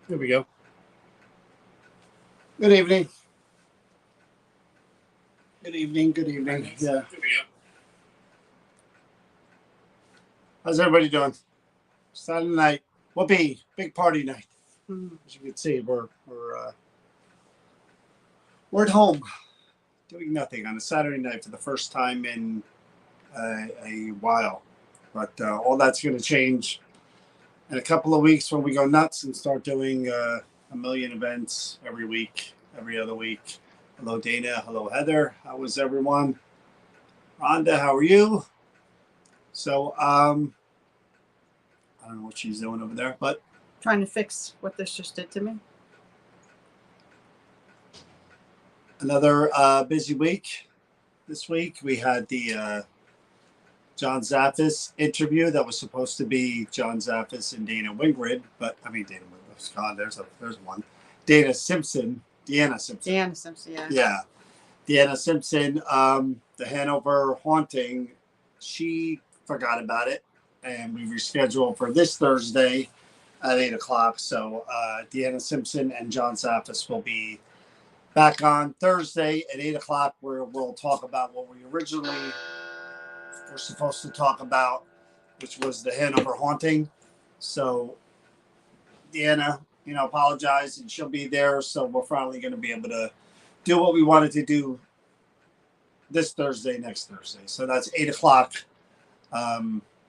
There we go. Good evening. Good evening. Good evening. Yeah. How's everybody doing? Saturday night. Whoopee. Big party night. As you can see, we're at home doing nothing on a Saturday night for the first time in a while. But all that's going to change in a couple of weeks when we go nuts and start doing a million events every week, every other week. Hello, Dana. Hello, Heather. How is everyone? Rhonda, how are you? So, I don't know what she's doing over there, but trying to fix what this just did to me. Another busy week. This week we had the John Zaffis interview that was supposed to be John Zaffis and Dana Wingrid, but I mean Dana Wingrid's gone. There's one. Deanna Simpson. Deanna Simpson, yeah. Yeah. Deanna Simpson, the Hanover haunting, she forgot about it, and we rescheduled for this Thursday at 8 o'clock. So Deanna Simpson and John Zaffis will be back on Thursday at 8 o'clock, where we'll talk about what we originally were supposed to talk about, which was the Hanover haunting. So Deanna, apologize, and she'll be there. So we're finally going to be able to do what we wanted to do this Thursday, next Thursday. So that's 8 o'clock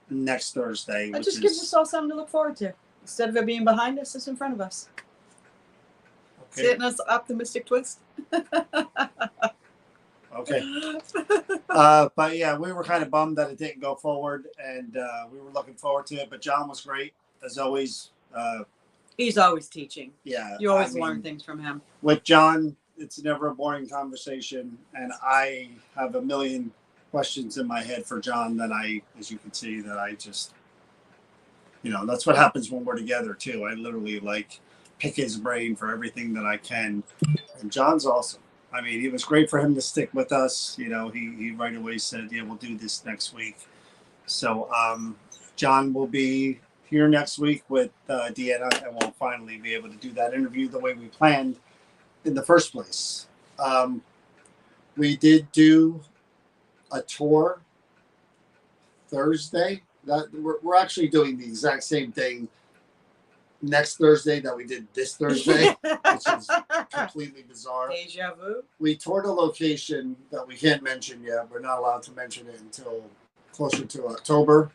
next Thursday. That just gives us all something to look forward to. Instead of it being behind us, it's in front of us. Okay. See it in an optimistic twist. Okay. But yeah, we were kind of bummed that it didn't go forward, and we were looking forward to it. But John was great, as always. He's always teaching. Yeah. You always learn things from him. With John, it's never a boring conversation, and I have a million questions in my head for John that as you can see, that I just, that's what happens when we're together too. I literally pick his brain for everything that I can, and John's awesome. I mean, it was great for him to stick with us. He right away said, yeah, we'll do this next week. So John will be here next week with Deanna, and we'll finally be able to do that interview the way we planned in the first place. We did do a tour Thursday. That we're actually doing the exact same thing next Thursday that we did this Thursday, which is completely bizarre. Deja vu. We toured a location that we can't mention yet. We're not allowed to mention it until closer to October.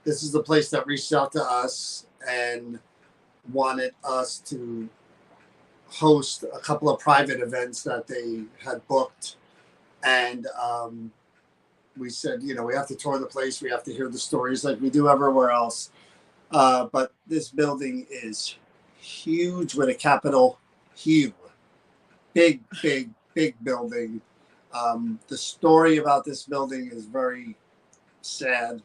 This is the place that reached out to us and wanted us to host a couple of private events that they had booked. And we said, we have to tour the place. We have to hear the stories like we do everywhere else. But this building is huge with a capital Hu. Big, big, big building. The story about this building is very sad,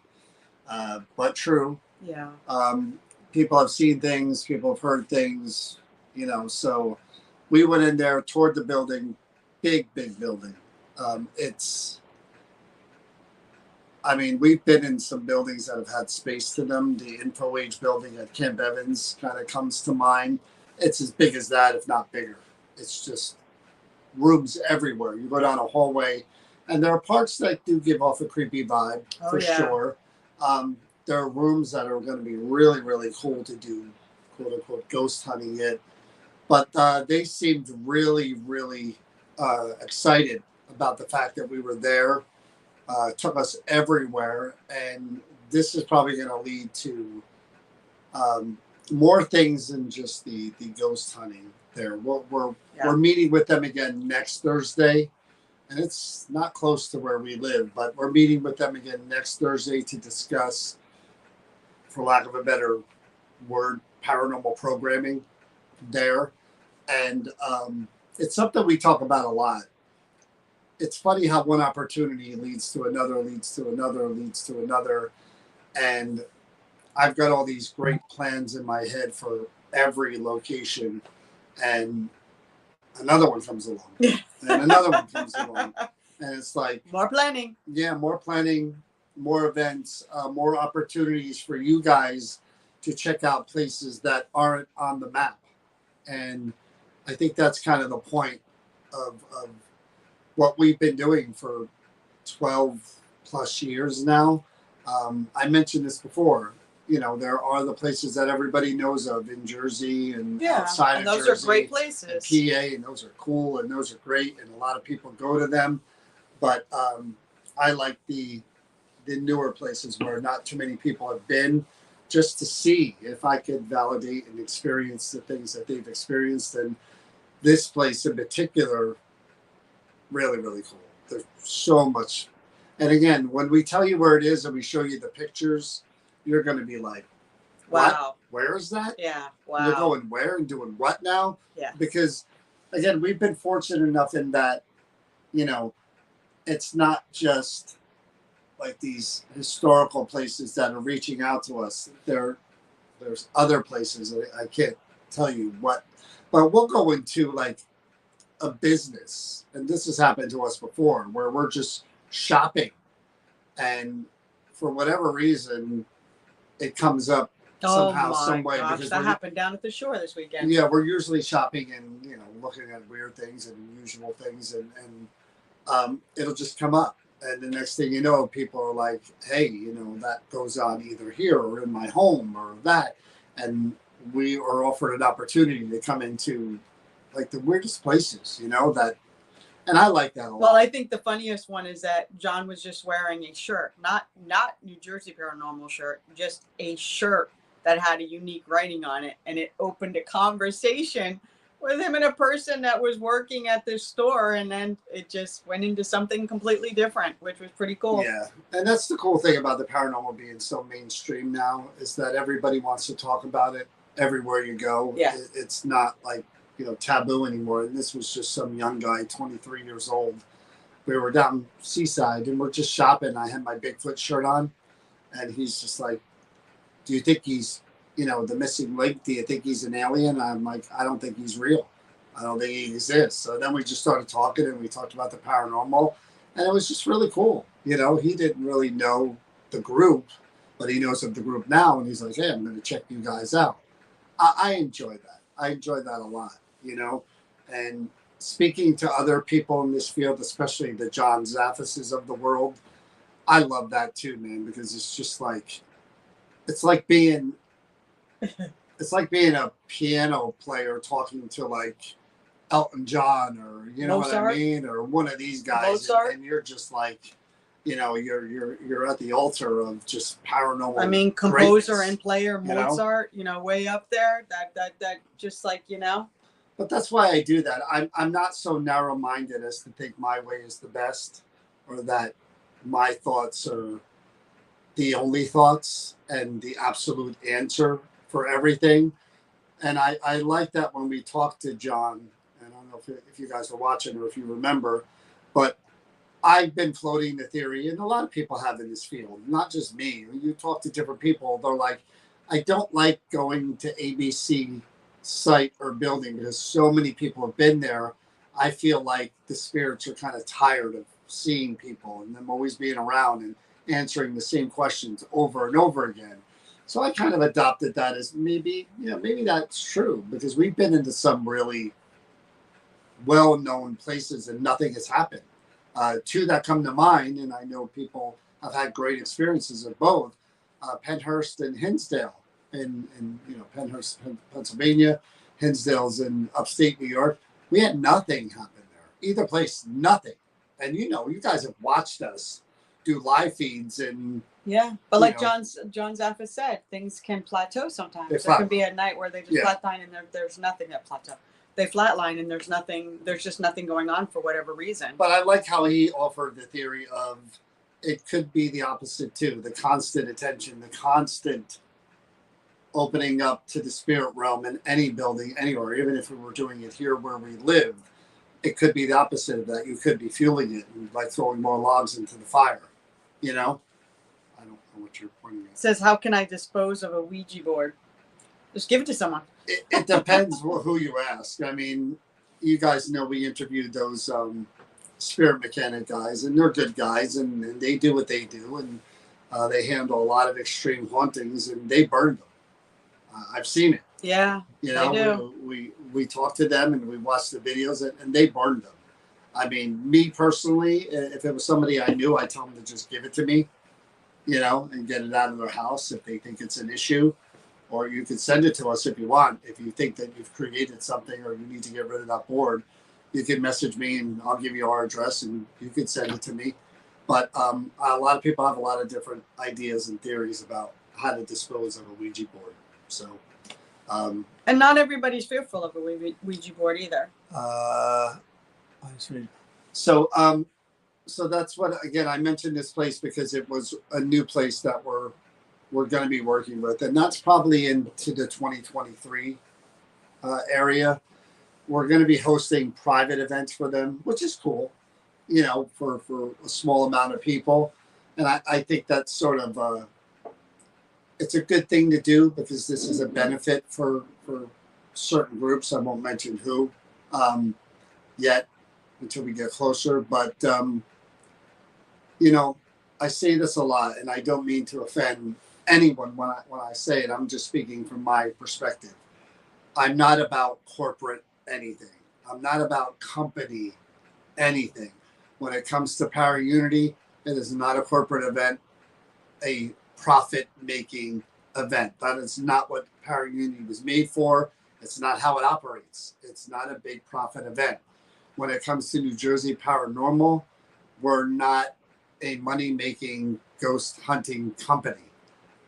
but true. Yeah. People have seen things. People have heard things, so we went in there, toured the building. Big, big building. We've been in some buildings that have had space to them. The InfoAge building at Camp Evans kind of comes to mind. It's as big as that, if not bigger. It's just rooms everywhere. You go down a hallway, and there are parts that do give off a creepy vibe, for sure. There are rooms that are going to be really, really cool to do, quote unquote, ghost hunting it. But they seemed really, really excited about the fact that we were there. Took us everywhere, and this is probably going to lead to more things than just the ghost hunting there. We're meeting with them again next Thursday, and it's not close to where we live, but we're meeting with them again next Thursday to discuss, for lack of a better word, paranormal programming there. And it's something we talk about a lot. It's funny how one opportunity leads to another, leads to another, leads to another. And I've got all these great plans in my head for every location. And another one comes along. And another one comes along. And it's like... more planning. Yeah, more planning, more events, more opportunities for you guys to check out places that aren't on the map. And I think that's kind of the point of what we've been doing for 12 plus years now. I mentioned this before. You know, there are the places that everybody knows of in Jersey and outside and of those Jersey. Are great places. And PA, and those are cool and those are great, and a lot of people go to them. But I like the newer places where not too many people have been, just to see if I could validate and experience the things that they've experienced. And this place in particular, really, really cool. There's so much. And again, when we tell you where it is and we show you the pictures, you're going to be like, what? Wow. Where is that? Yeah. Wow. You're going where and doing what now? Yeah. Because, again, we've been fortunate enough in that, you know, it's not just like these historical places that are reaching out to us. There's other places that I can't tell you what, but we'll go into like a business, and this has happened to us before, where we're just shopping, and for whatever reason, it comes up somehow, some way. Gosh, because that happened down at the shore this weekend. Yeah, we're usually shopping and looking at weird things and unusual things, and it'll just come up. And the next thing you know, people are like, hey, that goes on either here or in my home or that. And we are offered an opportunity to come into like the weirdest places, that. And I like that a lot. Well, I think the funniest one is that John was just wearing a shirt, not New Jersey Paranormal shirt, just a shirt that had a unique writing on it. And it opened a conversation with him and a person that was working at this store, and then it just went into something completely different, which was pretty cool. Yeah, and that's the cool thing about the paranormal being so mainstream now, is that everybody wants to talk about it everywhere you go. Yeah. It's not like taboo anymore. And this was just some young guy, 23 years old. We were down Seaside and we're just shopping. I had my Bigfoot shirt on, and he's just like, do you think he's the missing link? Do you think he's an alien? I'm like, I don't think he's real. I don't think he exists. So then we just started talking, and we talked about the paranormal, and it was just really cool. He didn't really know the group, but he knows of the group now, and he's like, hey, I'm going to check you guys out. I enjoy that. I enjoy that a lot, and speaking to other people in this field, especially the John Zaffises of the world, I love that too, man, because it's just like, it's like being a piano player talking to like Elton John, or Mozart. What I mean, or one of these guys, and you're just like, you're at the altar of just paranormal. I mean, composer greatness, and player Mozart, way up there. That just like But that's why I do that. I'm not so narrow-minded as to think my way is the best, or that my thoughts are the only thoughts and the absolute answer for everything. And I like that when we talked to John, and I don't know if you guys are watching or if you remember, but I've been floating the theory, and a lot of people have in this field, not just me. When you talk to different people, they're like, I don't like going to ABC site or building because so many people have been there. I feel like the spirits are kind of tired of seeing people and them always being around and answering the same questions over and over again. So I kind of adopted that as maybe that's true, because we've been into some really well-known places and nothing has happened. Two that come to mind, and I know people have had great experiences of both, Penhurst and Hinsdale in Penhurst, Pennsylvania. Hinsdale's in upstate New York. We had nothing happen there. Either place, nothing. And you guys have watched us do live feeds, and but like John Zaffis said, things can plateau sometimes. There can be a night where they just flatline and there's nothing at plateau. They flatline and there's just nothing going on for whatever reason. But I like how he offered the theory of it could be the opposite too. The constant attention, the constant opening up to the spirit realm in any building, anywhere, even if we were doing it here where we live, it could be the opposite of that. You could be fueling it and like throwing more logs into the fire, I don't know what you're pointing at. It says, how can I dispose of a Ouija board? Just give it to someone. It depends who you ask. I mean, you guys know we interviewed those spirit mechanic guys, and they're good guys, and they do what they do, and they handle a lot of extreme hauntings, and they burned them. I've seen it. Yeah, You they know, do. we talked to them and we watched the videos and they burned them. I mean, me personally, if it was somebody I knew, I'd tell them to just give it to me, you know, and get it out of their house if they think it's an issue. Or you could send it to us if you want. If you think that you've created something or you need to get rid of that board, you can message me and I'll give you our address and you can send it to me. But a lot of people have a lot of different ideas and theories about how to dispose of a Ouija board. So, and not everybody's fearful of a Ouija board either. So, so that's what, again, I mentioned this place because it was a new place that we're going to be working with, and that's probably into the 2023 area. We're going to be hosting private events for them, which is cool, you know, for a small amount of people, and I think that's sort of it's a good thing to do because this is a benefit for certain groups. I won't mention who yet until we get closer, but you know, I say this a lot, and I don't mean to offend anyone when I say it. I'm just speaking from my perspective. I'm not about corporate anything. I'm not about company anything. When it comes to Power Unity, it is not a corporate event, a profit-making event. That is not what Power Unity was made for. It's not how it operates. It's not a big profit event. When it comes to New Jersey Paranormal, we're not a money-making ghost hunting company.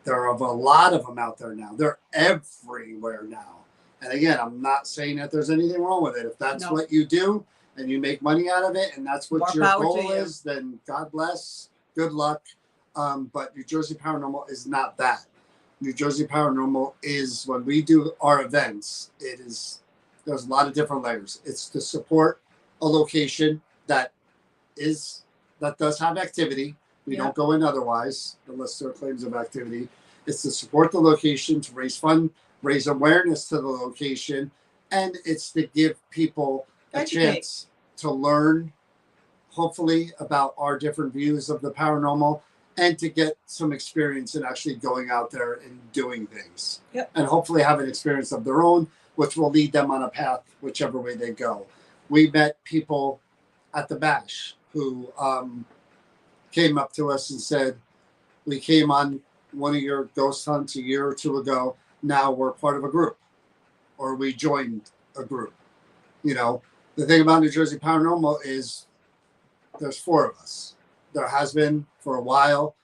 There are a lot of them out there now. They're everywhere now. And again, I'm not saying that there's anything wrong with it. If that's what you do and you make money out of it and that's what your goal is, then God bless, good luck. But New Jersey Paranormal is not that. New Jersey Paranormal is, when we do our events, there's a lot of different layers. It's to support a location that does have activity. We don't go in otherwise unless there are claims of activity. It's to support the location, to raise fund, raise awareness to the location, and it's to give people a chance to learn, hopefully, about our different views of the paranormal and to get some experience in actually going out there and doing things. And hopefully have an experience of their own, which will lead them on a path whichever way they go. We met people at the Bash who came up to us and said, we came on one of your ghost hunts a year or two ago. Now we're part of a group, or we joined a group. You know, the thing about New Jersey Paranormal is there's 4 of us. There has been for a while.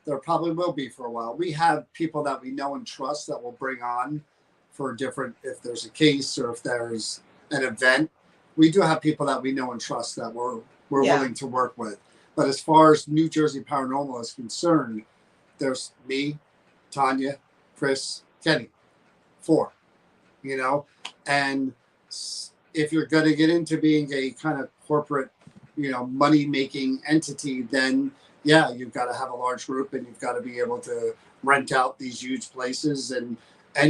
There probably will be for a while. We have people that we know and trust that we'll bring on for different, if there's a case or if there's an event. We do have people that we know and trust that we're willing to work with. But as far as New Jersey Paranormal is concerned, there's me, Tanya, Chris, Kenny, 4, you know, and if you're going to get into being a kind of corporate, you know, money-making entity, then you've got to have a large group and you've got to be able to rent out these huge places and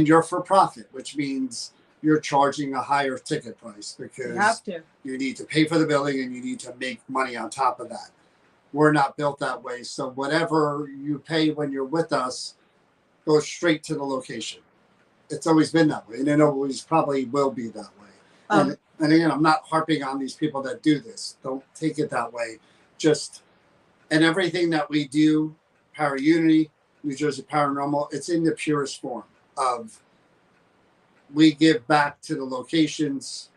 you're for profit, which means you're charging a higher ticket price because you need to pay for the building and you need to make money on top of that. We're not built that way. So whatever you pay when you're with us goes straight to the location. It's always been that way. And it always probably will be that way. And again, I'm not harping on these people that do this. Don't take it that way. And everything that we do, Power Unity, New Jersey Paranormal, it's in the purest form of we give back to the locations.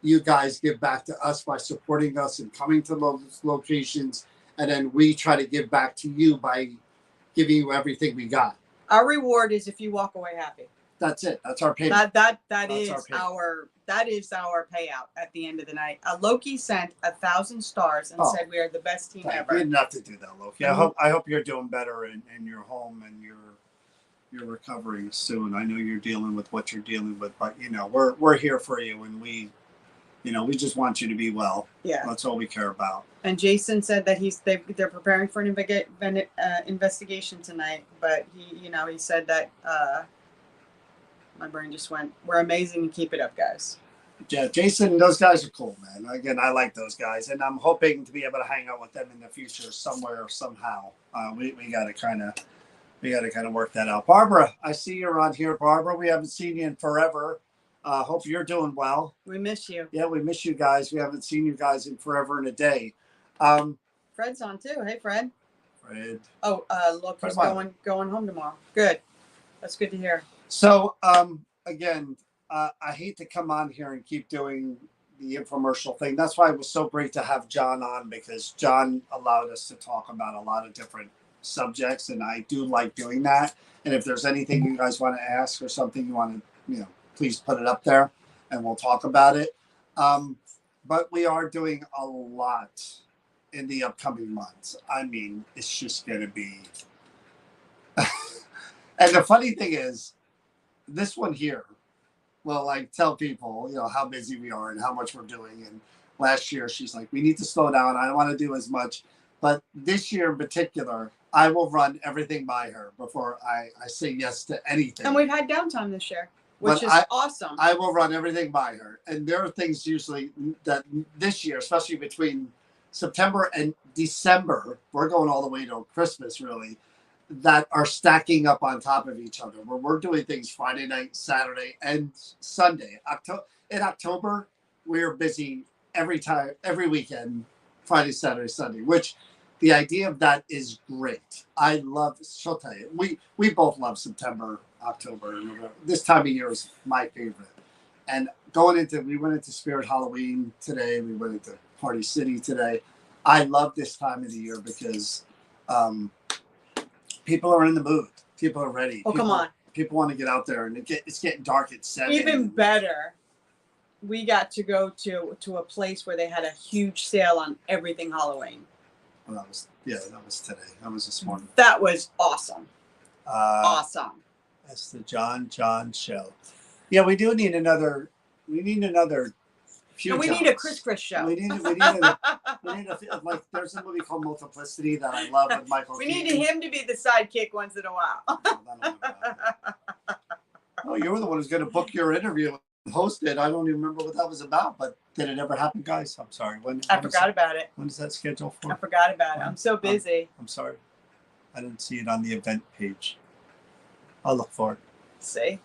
You guys give back to us by supporting us and coming to those locations. And then we try to give back to you by giving you everything we got. Our reward is if you walk away happy. That's it. That's our payment. That is our payout at the end of the night. Loki sent 1,000 stars and said we are the best team ever. You didn't have to do that, Loki. Mm-hmm. I hope you're doing better in your home and you're recovering soon. I know you're dealing with what you're dealing with, but you know we're here for you, and we just want you to be well. Yeah, that's all we care about. And Jason said that they're preparing for an investigation tonight, but he said that my brain just went, we're amazing and keep it up, guys. Yeah, Jason, those guys are cool, man. Again, I like those guys, and I'm hoping to be able to hang out with them in the future somewhere or somehow. We got to kind of We got to kind of work that out. Barbara, I see you're on here. Barbara, we haven't seen you in forever. Hope you're doing well. We miss you. Yeah, we miss you guys. We haven't seen you guys in forever and a day. Fred's on too. Hey, Fred. Fred. Oh, look, he's going home tomorrow. Good. That's good to hear. So, again, I hate to come on here and keep doing the infomercial thing. That's why it was so great to have John on, because John allowed us to talk about a lot of different subjects, and I do like doing that. And if there's anything you guys want to ask or something you want to, please put it up there and we'll talk about it. But we are doing a lot in the upcoming months. I mean, it's just going to be. And the funny thing is, this one here will like tell people, how busy we are and how much we're doing. And last year, she's like, we need to slow down. I don't want to do as much. But this year in particular, I will run everything by her before I say yes to anything. And we've had downtime this year, which is awesome. I will run everything by her. And there are things usually that this year, especially between September and December, we're going all the way to Christmas, really, that are stacking up on top of each other, where we're doing things Friday night, Saturday, and Sunday. In October, we're busy every weekend, Friday, Saturday, Sunday, which the idea of that is great. I love, she'll tell you, we both love September, October, and November. This time of year is my favorite. And we went into Spirit Halloween today. We went into Party City today. I love this time of the year because people are in the mood. People are ready. Come on. People want to get out there, and it's getting dark at 7. Even better, we got to go to a place where they had a huge sale on everything Halloween. Well, that was today. That was this morning. That was awesome. Awesome. That's the John show. Yeah, we do need another. We need another. No, we need a Chris show. We need a like. There's a movie called Multiplicity that I love with Michael. We need him to be the sidekick once in a while. Oh, you were the one who's going to book your interview and host it. I don't even remember what that was about, but did it ever happen, guys? I'm sorry. I forgot about it. When is that scheduled for? I forgot about it. I'm so busy. I'm sorry. I didn't see it on the event page. I'll look for it. See?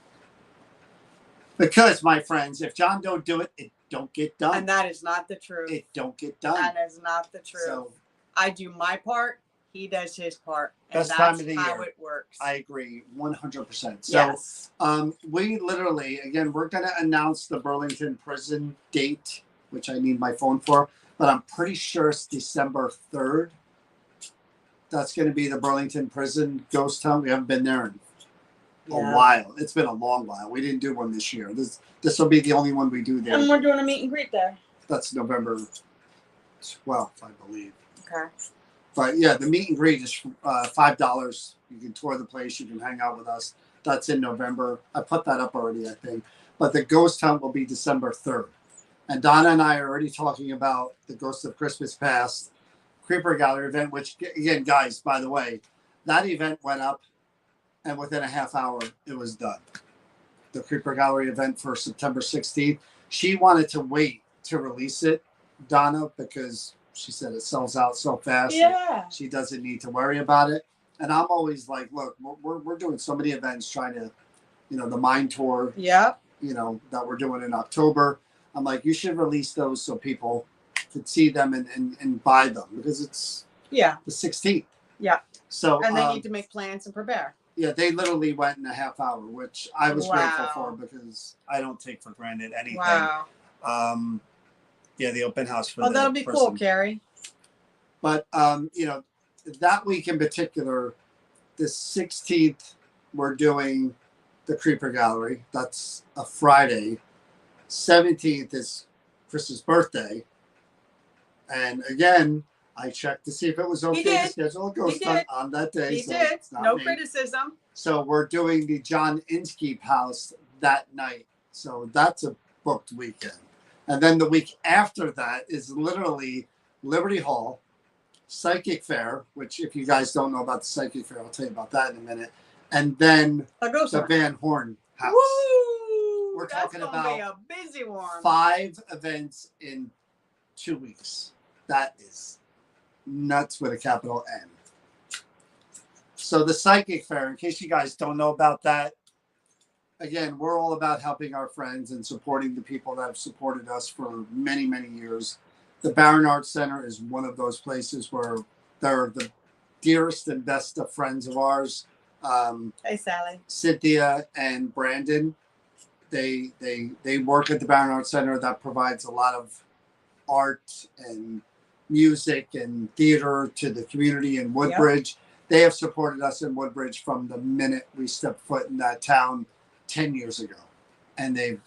Because, my friends, if John don't do it, it don't get done. And that is not the truth. It don't get done. That is not the truth. So, I do my part. He does his part. And best time of the year. That's how it works. I agree 100%. So, yes. We literally, again, we're going to announce the Burlington prison date, which I need my phone for, but I'm pretty sure it's December 3rd. That's going to be the Burlington prison ghost town. We haven't been there in a while. It's been a long while. We didn't do one this year. This will be the only one we do there. And we're doing a meet and greet there. That's November 12th, I believe. Okay. But yeah, the meet and greet is $5. You can tour the place. You can hang out with us. That's in November. I put that up already, I think. But the ghost hunt will be December 3rd. And Donna and I are already talking about the Ghost of Christmas Past Creeper Gallery event, which, again, guys, by the way, that event went up, and within a half hour, it was done. The Creeper Gallery event for September 16th. She wanted to wait to release it, Donna, because she said it sells out so fast. Yeah. She doesn't need to worry about it. And I'm always like, look, we're doing so many events trying to, the Mind Tour. Yeah. That we're doing in October. I'm like, you should release those so people could see them and buy them, because it's the 16th. Yeah. So and they need to make plans and prepare. Yeah, they literally went in a half hour, which I was grateful for, because I don't take for granted anything. Wow. Yeah, the open house for that'll be cool, Carrie. But that week in particular, the 16th, we're doing the Creeper Gallery. That's a Friday. 17th is Chris's birthday. And again, I checked to see if it was okay to schedule a ghost hunt on that day. He did. No criticism. So we're doing the John Inskeep house that night. So that's a booked weekend. And then the week after that is literally Liberty Hall, Psychic Fair, which if you guys don't know about the Psychic Fair, I'll tell you about that in a minute. And then the Van Horn house. Woo! We're talking about a busy one. 5 events in 2 weeks. That is nuts with a capital N. So the psychic fair, in case you guys don't know about that, again, we're all about helping our friends and supporting the people that have supported us for many, many years. The Barron Arts Center is one of those places where they're the dearest and best of friends of ours. Hey, Sally. Cynthia and Brandon, they work at the Barron Arts Center that provides a lot of art and music and theater to the community in Woodbridge. Yep. They have supported us in Woodbridge from the minute we stepped foot in that town 10 years ago. And they've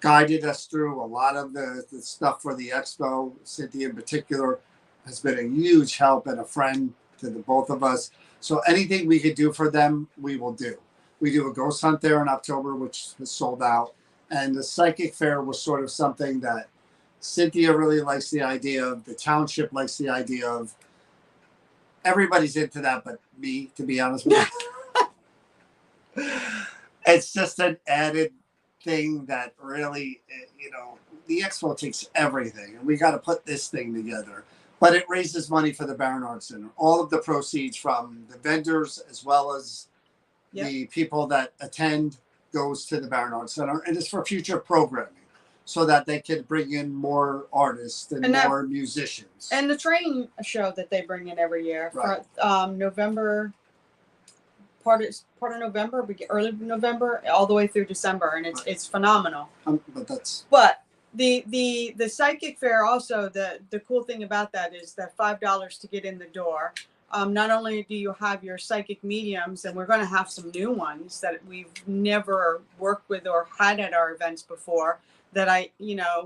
guided us through a lot of the stuff for the expo. Cynthia in particular has been a huge help and a friend to the both of us. So anything we could do for them, we will do. We do a ghost hunt there in October, which is sold out. And the psychic fair was sort of something that Cynthia really likes the idea of, the township likes the idea of. Everybody's into that but me, to be honest with you. It's just an added thing that really, the expo takes everything, and we got to put this thing together. But it raises money for the Barron Arts Center. All of the proceeds from the vendors as well as the people that attend goes to the Barron Arts Center, and it's for future programming, so that they can bring in more artists and more musicians. And the train show that they bring in every year for November, part of November, early November, all the way through December, and it's phenomenal. But the psychic fair also, the cool thing about that is that $5 to get in the door. Not only do you have your psychic mediums, and we're going to have some new ones that we've never worked with or had at our events before, that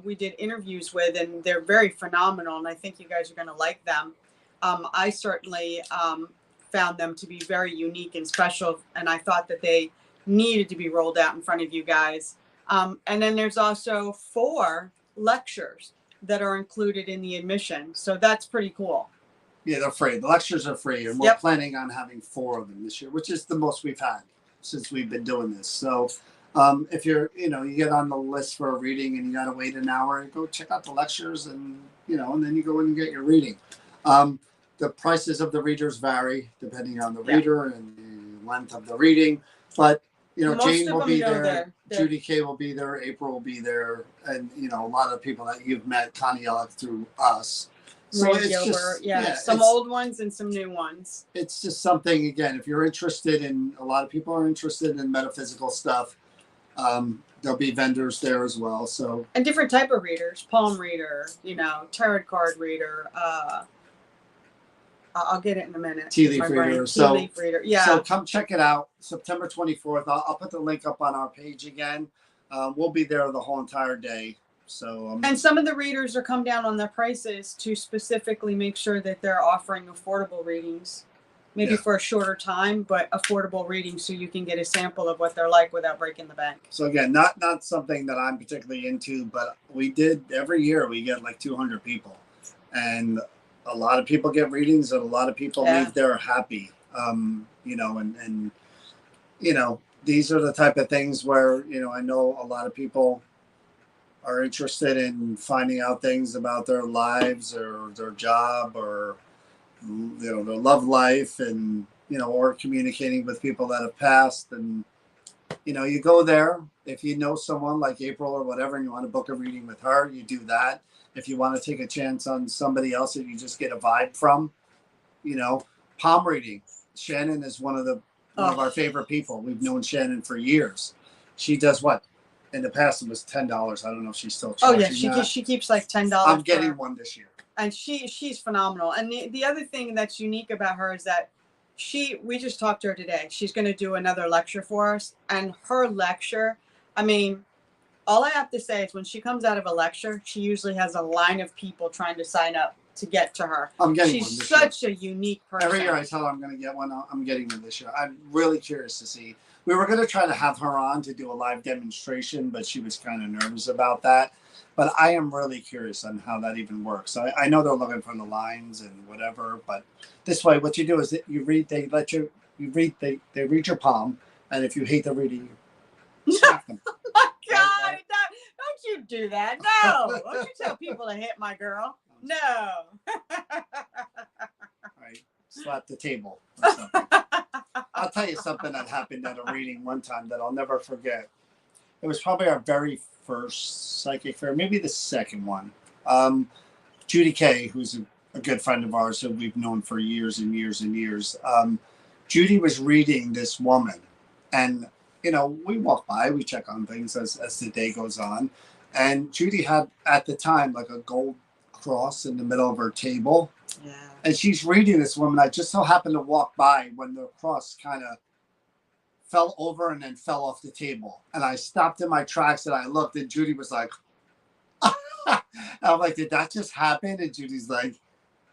we did interviews with, and they're very phenomenal, and I think you guys are going to like them. I certainly found them to be very unique and special, and I thought that they needed to be rolled out in front of you guys. And then there's also 4 lectures that are included in the admission, so that's pretty cool. Yeah, they're free. The lectures are free, and we're planning on having 4 of them this year, which is the most we've had since we've been doing this. So if you're, you get on the list for a reading and you got to wait an hour, go check out the lectures, and, and then you go in and get your reading. The prices of the readers vary depending on the reader and the length of the reading. But, Jane will be there. Judy K will be there. April will be there. And, a lot of people that you've met, Connie Ellick, through us. So it's just, some old ones and some new ones. It's just something, again, if you're interested in, a lot of people are interested in metaphysical stuff. There'll be vendors there as well. So, and different type of readers, palm reader, tarot card reader. I'll get it in a minute. Tea leaf reader. Tea leaf reader. Yeah. So come check it out. September 24th. I'll put the link up on our page again. We'll be there the whole entire day. So and some of the readers are come down on their prices to specifically make sure that they're offering affordable readings, maybe for a shorter time, but affordable readings, so you can get a sample of what they're like without breaking the bank. So again, not something that I'm particularly into, but we did every year. We get like 200 people, and a lot of people get readings, and a lot of people leave there happy. These are the type of things where I know a lot of people are interested in finding out things about their lives or their job or their love life, and or communicating with people that have passed. And you go there if you know someone like April or whatever, and you want to book a reading with her, you do that. If you want to take a chance on somebody else that you just get a vibe from, palm reading. Shannon is one of our favorite people. We've known Shannon for years. She does what? In the past, it was $10. I don't know if she's still charging that. She keeps like $10. I'm getting one this year. And she's phenomenal. And the other thing that's unique about her is that we just talked to her today. She's going to do another lecture for us. And her lecture, all I have to say is when she comes out of a lecture, she usually has a line of people trying to sign up to get to her. I'm getting one this year. She's such a unique person. Every year I tell her I'm going to get one. I'm getting one this year. I'm really curious to see. We were going to try to have her on to do a live demonstration, but she was kind of nervous about that. But I am really curious on how that even works. I know they're looking for the lines and whatever, but this way, what you do is that you read. They read your palm, and if you hate the reading, you smack them. Oh my God! Right? Don't you do that? No! Don't you tell people to hit my girl? No. Right. Slap the table or something. I'll tell you something that happened at a reading one time that I'll never forget. It was probably our very first psychic fair, maybe the second one. Judy Kay, who's a good friend of ours that we've known for years and years and years. Judy was reading this woman, and we walk by, we check on things as the day goes on, and Judy had at the time like a gold cross in the middle of her table. Yeah. And she's reading this woman. I just so happened to walk by when the cross kind of fell over and then fell off the table. And I stopped in my tracks and I looked, and Judy was like, I'm like, did that just happen? And Judy's like,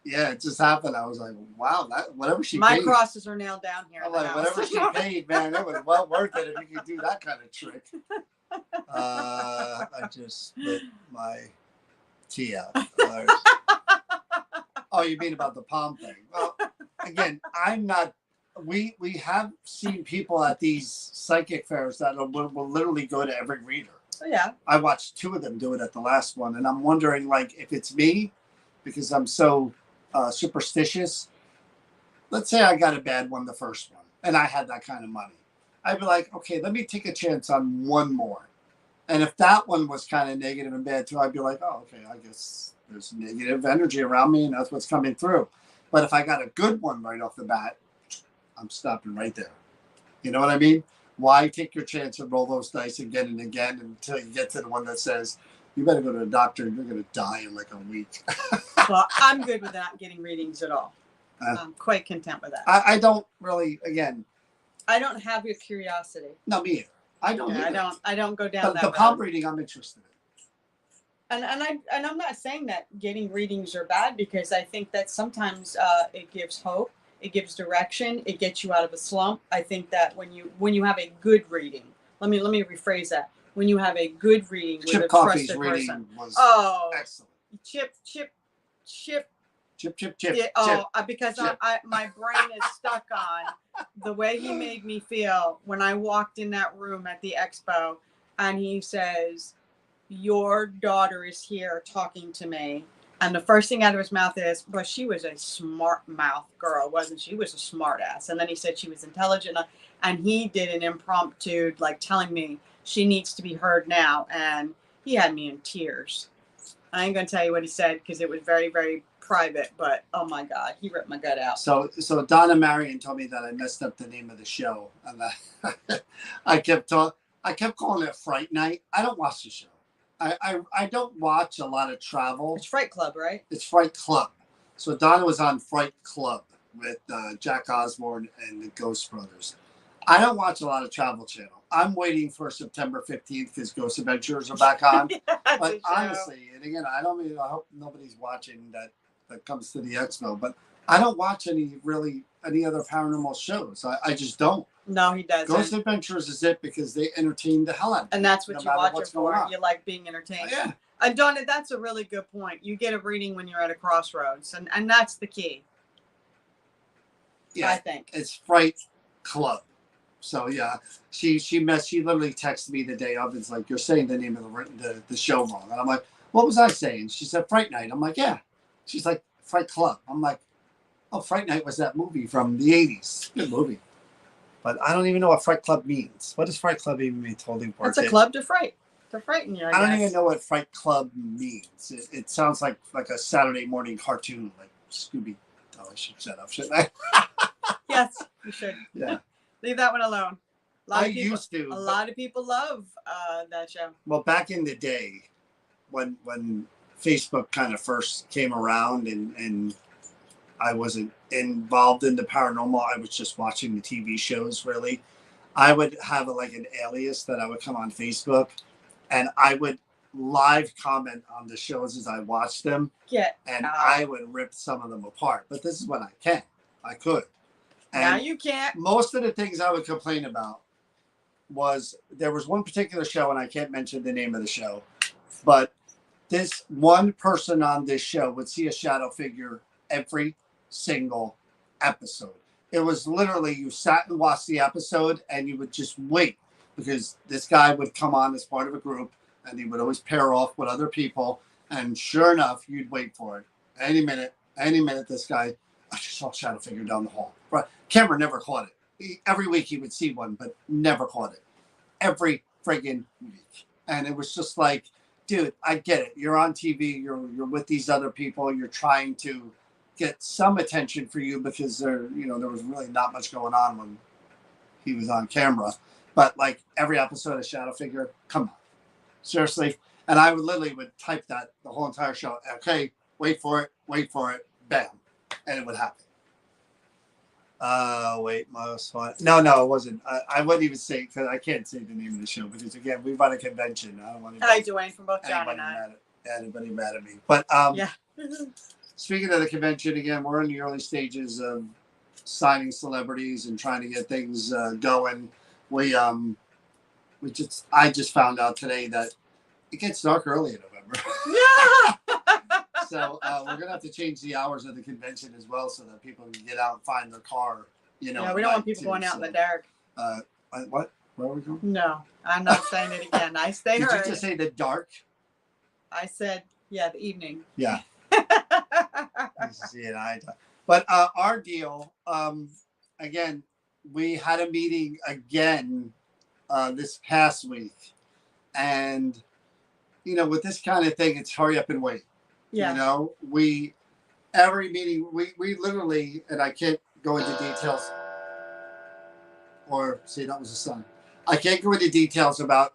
yeah, it just happened. I was like, wow, that whatever she My paid. crosses are nailed down here. I'm like, whatever she paid, man, it was well worth it if you could do that kind of trick. I just split my tea out. Oh, you mean about the palm thing? Well, again, I'm not. We have seen people at these psychic fairs that will literally go to every reader. Oh, yeah. I watched 2 of them do it at the last one, and I'm wondering, like, if it's me, because I'm so superstitious. Let's say I got a bad one the first one, and I had that kind of money. I'd be like, okay, let me take a chance on one more. And if that one was kind of negative and bad too, I'd be like, oh, okay, I guess there's negative energy around me, and that's what's coming through. But if I got a good one right off the bat, I'm stopping right there. You know what I mean? Why take your chance and roll those dice again and again until you get to the one that says, you better go to the doctor and you're going to die in like a week. Well, I'm good with not getting readings at all. I'm quite content with that. I don't really, again. I don't have your curiosity. No, me either. I don't. Yeah, I don't go down that the road. palm reading, I'm interested in. And I'm not saying that getting readings are bad, because I think that sometimes it gives hope, it gives direction, it gets you out of a slump. I think that when you have a good reading, let me rephrase that. When you have a good reading with Chip a Coffey's trusted reading person, was excellent. Chip. Yeah, because my brain is stuck on the way he made me feel when I walked in that room at the expo, and he says, your daughter is here talking to me. And the first thing out of his mouth is, well, she was a smart mouth girl, wasn't she? She was a smart ass. And then he said she was intelligent. And he did an impromptu, like, telling me she needs to be heard now. And he had me in tears. I ain't going to tell you what he said, because it was very, very private. But, oh, my God, he ripped my gut out. So Donna Marion told me that I messed up the name of the show. And I kept calling it Fright Night. I don't watch the show. I don't watch a lot of travel. It's Fright Club, right? It's Fright Club. So Donna was on Fright Club with Jack Osborne and the Ghost Brothers. I don't watch a lot of Travel Channel. I'm waiting for September 15th because Ghost Adventures are back on. But honestly, and again, I hope nobody's watching that comes to the expo, but I don't watch any other paranormal shows. I just don't. No, he doesn't. Ghost Adventures is it because they entertain the hell out of me. And that's what no you watch it for. on. You like being entertained. Yeah. And Donna, that's a really good point. You get a reading when you're at a crossroads, and that's the key. Yeah, I think it's Fright Club. So yeah, she literally texted me the day of. It's like, you're saying the name of the show wrong, and I'm like, what was I saying? She said Fright Night. I'm like, yeah. She's like, Fright Club. I'm like, oh, Fright Night was that movie from the 80s. Good movie. But I don't even know what Fright Club means. What does Fright Club even mean? Totally it's a club to fright. To frighten you, I don't guess. even know what Fright Club means. It sounds like a Saturday morning cartoon, like Scooby. Oh, I should shut up, shouldn't I? Yes, you should. Yeah. Leave that one alone. I used to. A lot of people love that show. Well, back in the day, when Facebook kind of first came around and I wasn't involved in the paranormal, I was just watching the TV shows, really. I would have an alias that I would come on Facebook, and I would live comment on the shows as I watched them. I would rip some of them apart. But this is when I could. And now you can't. Most of the things I would complain about there was one particular show, and I can't mention the name of the show, but this one person on this show would see a shadow figure every single episode. It was literally, you sat and watched the episode and you would just wait, because this guy would come on as part of a group and he would always pair off with other people, and sure enough, you'd wait for it. Any minute this guy, I just saw a shadow figure down the hall. Right. Camera never caught it. every week he would see one, but never caught it. Every friggin' week. And it was just like, dude, I get it. You're on TV. You're with these other people. You're trying to get some attention for you because there was really not much going on when he was on camera. But like every episode of Shadow Figure, come on, seriously. And I would type that the whole entire show. Okay, wait for it, bam, and it would happen. Wait, most fun. No, it wasn't. I wouldn't even say because I can't say the name of the show because again, we run a convention. I don't want Hi, Dwayne, from both John and I. Anybody mad at me? But yeah. Speaking of the convention, again, we're in the early stages of signing celebrities and trying to get things going. I just found out today that it gets dark early in November. Yeah. So we're gonna have to change the hours of the convention as well, so that people can get out and find their car. Yeah, we don't want people going out in the dark. What? Where are we going? No, I'm not saying it again. I stay Did heard. you just say the dark? I said, yeah, the evening. Yeah. But our deal, again, we had a meeting again this past week, and with this kind of thing, it's hurry up and wait. Yeah. Every meeting we literally, and I can't go into details. Or see, that was a sign. I can't go into details about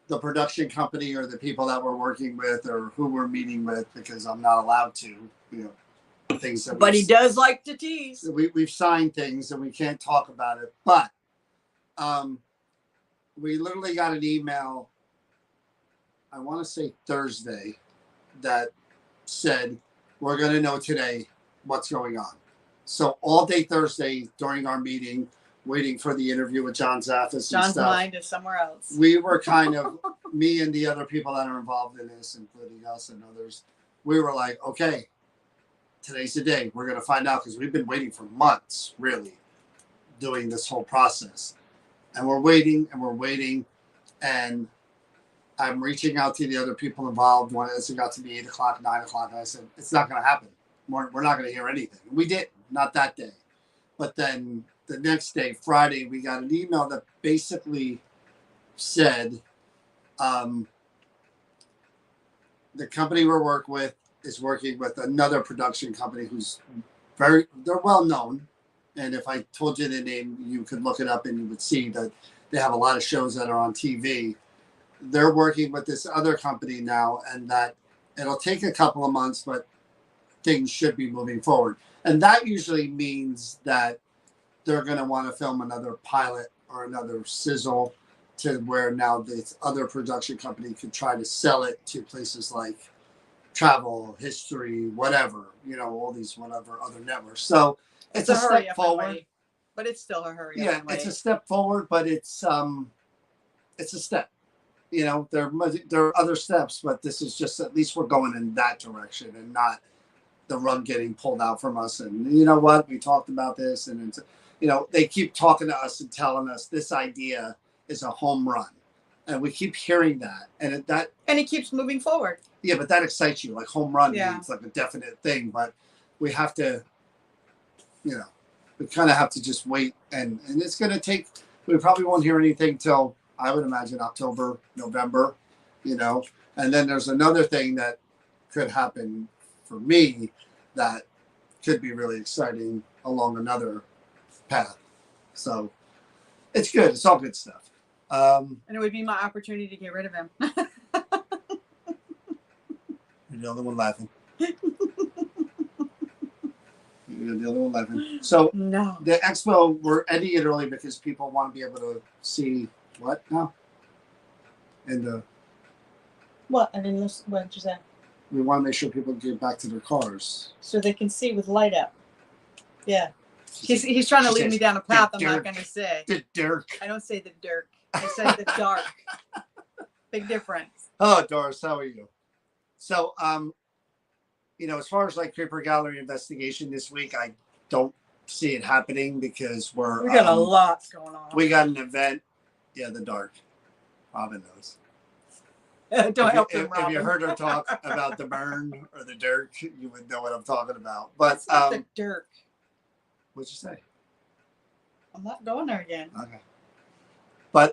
the production company or the people that we're working with or who we're meeting with because I'm not allowed to. Things that. But he does like to tease. We've signed things and we can't talk about it. But we literally got an email. I want to say Thursday that said we're going to know today what's going on. So all day Thursday during our meeting, waiting for the interview with John Zaffis. John's mind is somewhere else. We were kind of, me and the other people that are involved in this, including us and others, we were like, okay, today's the day. We're going to find out because we've been waiting for months, really, doing this whole process. And we're waiting and we're waiting. And I'm reaching out to the other people involved when it got to be 8 o'clock, 9 o'clock. And I said, it's not going to happen. We're not going to hear anything. We didn't, not that day. But then the next day, Friday, we got an email that basically said the company we're working with is working with another production company who's they're well known. And if I told you the name, you could look it up and you would see that they have a lot of shows that are on TV. They're working with this other company now, and that it'll take a couple of months, but things should be moving forward. And that usually means that they're going to want to film another pilot or another sizzle to where now this other production company could try to sell it to places like Travel, History, whatever, all these whatever other networks. So it's a step forward. But it's still a hurry up. Yeah, it's a step forward, but it's a step. There are other steps, but this is just at least we're going in that direction and not the rug getting pulled out from us. And you know what? We talked about this, and it's, they keep talking to us and telling us this idea is a home run, and we keep hearing that, and it keeps moving forward. Yeah, but that excites you. Like home run means like a definite thing, but we have to, we kind of have to just wait, and it's going to take. We probably won't hear anything till I would imagine October, November, and then there's another thing that could happen for me that could be really exciting along another path. So it's good. It's all good stuff. And it would be my opportunity to get rid of him. You're the only one laughing. You're the only one laughing. So no. The expo, we're ending it early because people want to be able to see what now? What? I didn't listen. What did you say? We want to make sure people get back to their cars. So they can see with light up. Yeah. He's trying to lead me down a path I'm not going to say. The dirk. I don't say the dirk. I say the dark. Big difference. Oh, Doris, how are you? So, as far as like Creeper Gallery investigation this week, I don't see it happening because we got a lot going on. We got an event. Yeah, the dark. Robin knows. Don't help him, Robin. If you heard her talk about the burn or the dirt, you would know what I'm talking about. But the dirt. What'd you say? I'm not going there again. Okay. But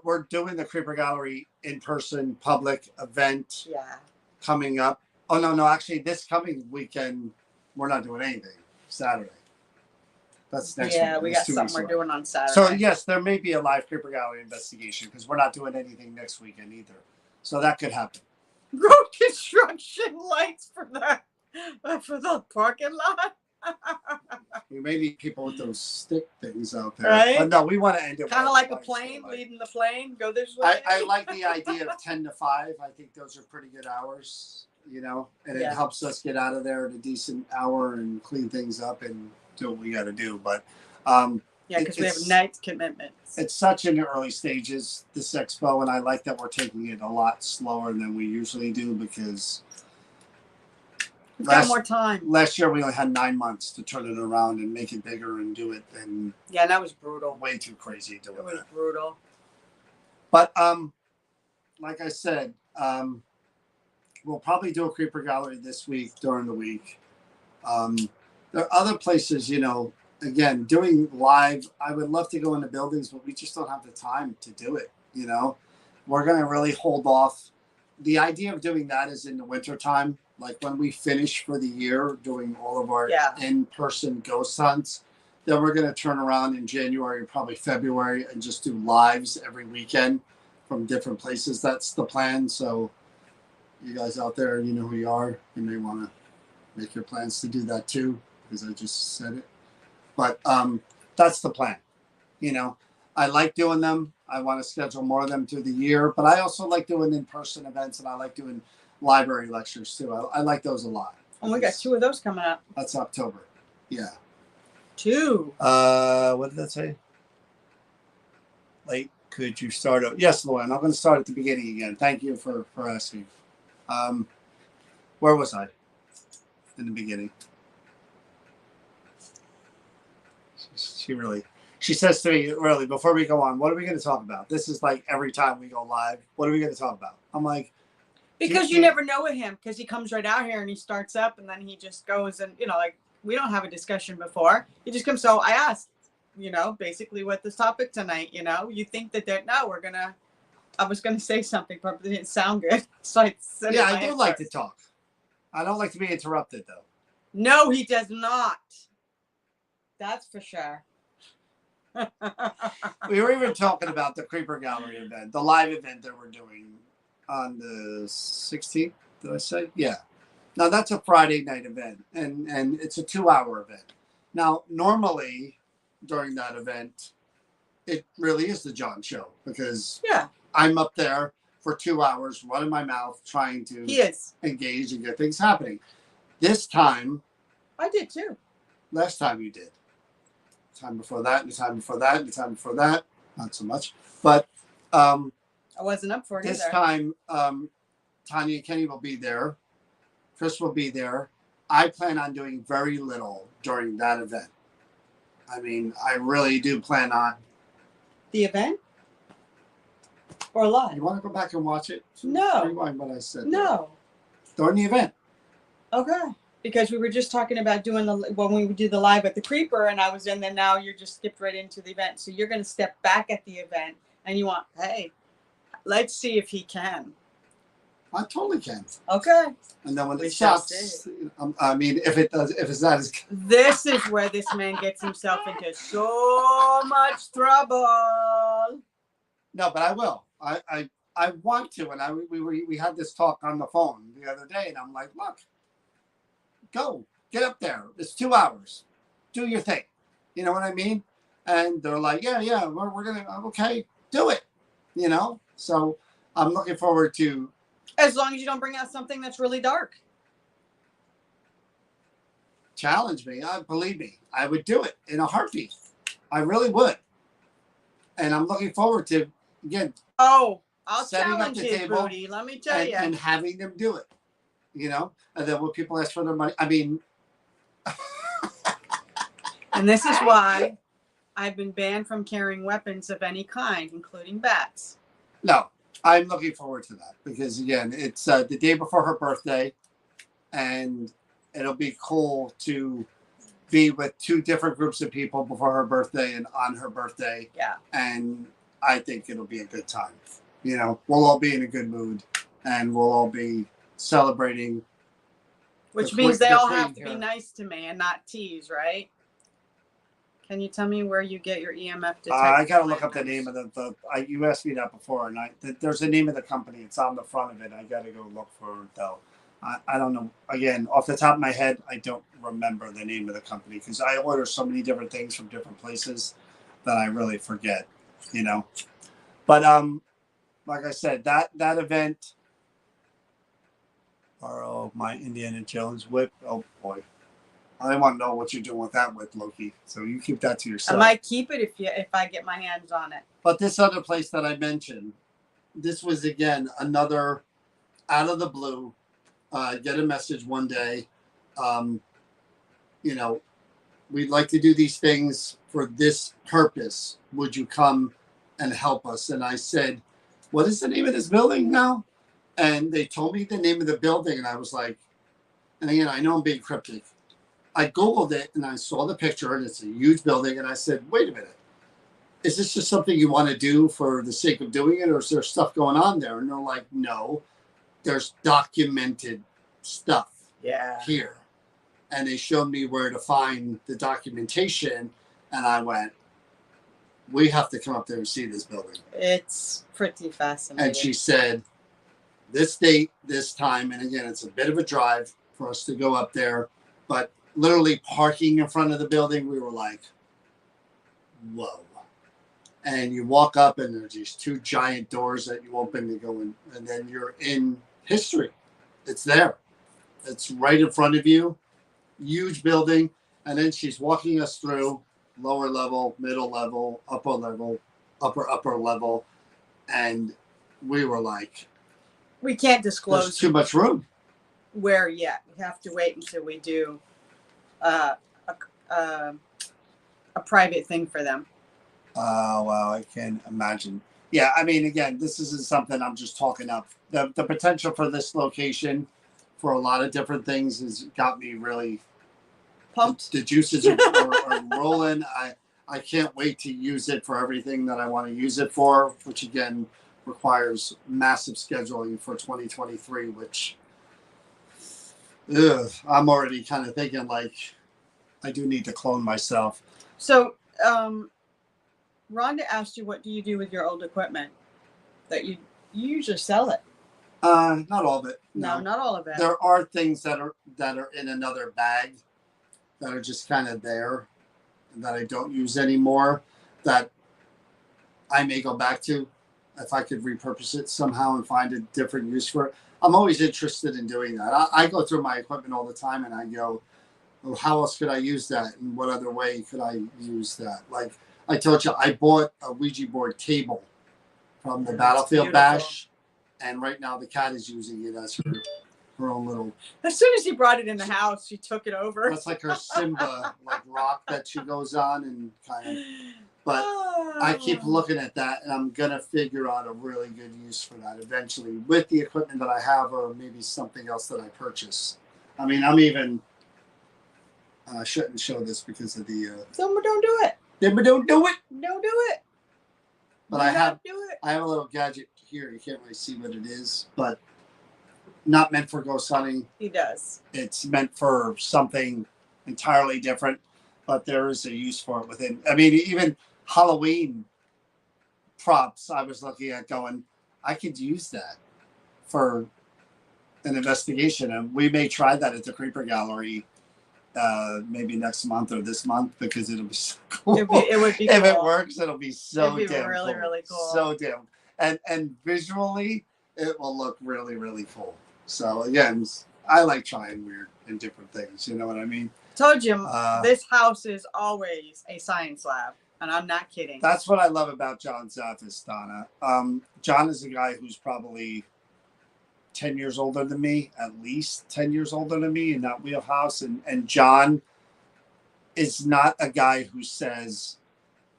we're doing the Creeper Gallery in person public event Yeah. coming up. Oh no! Actually, this coming weekend we're not doing anything. Saturday. That's next week. Yeah, we got something we're doing on Saturday. So yes, there may be a live Creeper Gallery investigation because we're not doing anything next weekend either. So that could happen. Road construction lights for the parking lot. We may need people with those stick things out there. Right? But no, we want to end it kind of like a plane, leading the plane. Go this way. I like the idea of 10 to 5. I think those are pretty good hours, and it helps us get out of there at a decent hour and clean things up and do what we got to do. But because we have night commitments. It's such in the early stages, this expo, and I like that we're taking it a lot slower than we usually do because we've got more time. Last year we only had 9 months to turn it around and make it bigger and do it, and that was brutal. Way too crazy doing that. It was brutal. But like I said, we'll probably do a Creeper Gallery this week during the week. There are other places, again, doing live. I would love to go into buildings, but we just don't have the time to do it. We're going to really hold off. The idea of doing that is in the wintertime, like when we finish for the year doing all of our in-person ghost hunts. Then we're going to turn around in January and probably February and just do lives every weekend from different places. That's the plan. So you guys out there, you know who you are. You may want to make your plans to do that too, because I just said it. But that's the plan. I like doing them. I want to schedule more of them through the year, but I also like doing in-person events, and I like doing library lectures too. I like those a lot. And we got 2 of those coming up. That's October. Yeah. 2. What did that say? Late. Could you start? Yes, Lauren. I'm going to start at the beginning again. Thank you for asking. Where was I in the beginning? She says to me, really, before we go on, what are we going to talk about? This is like every time we go live. What are we going to talk about? I'm like, because you never know with him, because he comes right out here and he starts up and then he just goes and, like, we don't have a discussion before. He just comes. So I asked, basically what this topic tonight, you think that I was going to say something, but it didn't sound good. So I said I do like to talk. I don't like to be interrupted, though. No, he does not. That's for sure. We were even talking about the Creeper Gallery event, the live event that we're doing on the 16th. Did I say? Yeah. Now that's a Friday night event, and it's a 2-hour event. Now, normally during that event, it really is the John show because I'm up there for 2 hours, running my mouth, trying to engage and get things happening. This time, I did too. Last time you did. Time before that, and the time before that, and the time before that, not so much. But I wasn't up for it this either. time, Tanya and Kenny will be there. Chris will be there. I plan on doing very little during that event. I mean, I really do plan on. The event? Or live? You want to go back and watch it? No. Rewind what I said. No. During the event. Okay. Because we were just talking about doing when we do the live at the Creeper, and I was in there. Now you're just skipped right into the event. So you're going to step back at the event, and you want, hey, let's see if he can. I totally can. Okay. And then when it stops, I mean, if it's not as. This is where this man gets himself into so much trouble. No, but I will. I want to, and we had this talk on the phone the other day, and I'm like, look. Go, get up there. It's 2 hours. Do your thing. You know what I mean? And they're like, yeah, we're going to, okay, do it. So I'm looking forward to. As long as you don't bring out something that's really dark. Challenge me. Believe me, I would do it in a heartbeat. I really would. And I'm looking forward to, again. Oh, I'll challenge you, Booty. Let me tell you. And having them do it. And then when people ask for their money, I mean. And this is why I've been banned from carrying weapons of any kind, including bats. No, I'm looking forward to that because, again, it's the day before her birthday, and it'll be cool to be with two different groups of people before her birthday and on her birthday. Yeah. And I think it'll be a good time. You know, we'll all be in a good mood and we'll all be celebrating. Which means they all have to here. be nice to me and not tease, right? Can you tell me where you get your EMF detector? I got to look up the name of you asked me that before, and there's a name of the company. It's on the front of it. I got to go look for it, though. I don't know. Again, off the top of my head, I don't remember the name of the company because I order so many different things from different places that I really forget, you know. But like I said, that event, my Indiana Jones whip. Oh boy. I want to know what you're doing with that with Loki. So you keep that to yourself. I might keep it if I get my hands on it. But this other place that I mentioned, this was again another out of the blue. Get a message one day. You know, we'd like to do these things for this purpose. Would you come and help us? And I said, what is the name of this building now? And they told me the name of the building, and I was like, and again, I know I'm being cryptic. I Googled it and I saw the picture and it's a huge building. And I said, wait a minute, is this just something you want to do for the sake of doing it? Or is there stuff going on there? And they're like, no, there's documented stuff here. And they showed me where to find the documentation. And I went, we have to come up there and see this building. It's pretty fascinating. And she said, this date, this time. And again, it's a bit of a drive for us to go up there, but literally parking in front of the building, we were like, whoa. And you walk up and there's these two giant doors that you open to go in, and then you're in history. It's there. It's right in front of you. Huge building. And then she's walking us through lower level, middle level, upper level, upper level. And we were like, we can't disclose. There's too much room. Where yet? We have to wait until we do a private thing for them. Oh, wow. I can imagine. Yeah. I mean, again, this isn't something I'm just talking up. The potential for this location for a lot of different things has got me really pumped. The juices are rolling. I can't wait to use it for everything that I want to use it for, which again requires massive scheduling for 2023, which I'm already kind of thinking like I do need to clone myself. So, Rhonda asked you, what do you do with your old equipment? That you usually sell it. Not all of it. No, not all of it. There are things that are in another bag that are just kind of there that I don't use anymore that I may go back to if I could repurpose it somehow and find a different use for it. I'm always interested in doing that. I go through my equipment all the time and I go, well, how else could I use that? And what other way could I use that? Like I told you, I bought a Ouija board table from the Battlefield Bash. And right now the cat is using it as her own little. As soon as she brought it in the house, she took it over. That's like her Simba like rock that she goes on and kind of. But I keep looking at that, and I'm gonna figure out a really good use for that eventually with the equipment that I have, or maybe something else that I purchase. I mean, I'm even. I shouldn't show this because of the. Don't do it. Don't do it. Don't do it. But I have a little gadget here. You can't really see what it is, but not meant for ghost hunting. He does. It's meant for something entirely different, but there is a use for it within. I mean, even Halloween props, I was looking at going, I could use that for an investigation. And we may try that at the Creeper Gallery maybe next month or this month because it'll be so cool. It would be cool. If it works, it'll be so it'd be damn really, cool. really cool. So damn. And visually, it will look really, really cool. So again, I like trying weird and different things. You know what I mean? Told you, this house is always a science lab, and I'm not kidding. That's what I love about John's office, Donna. John is a guy who's probably 10 years older than me, at least 10 years older than me in that wheelhouse. And John is not a guy who says,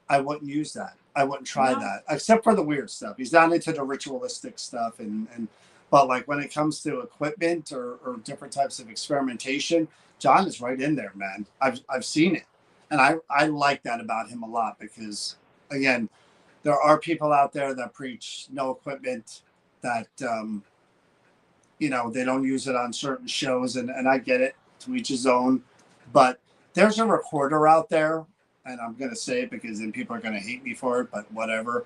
I wouldn't use that. I wouldn't try that, except for the weird stuff. He's not into the ritualistic stuff. But like when it comes to equipment or different types of experimentation, John is right in there, man. I've seen it, and I like that about him a lot because again, there are people out there that preach no equipment, that they don't use it on certain shows, and I get it, to each his own. But there's a recorder out there, and I'm gonna say it because then people are gonna hate me for it, but whatever.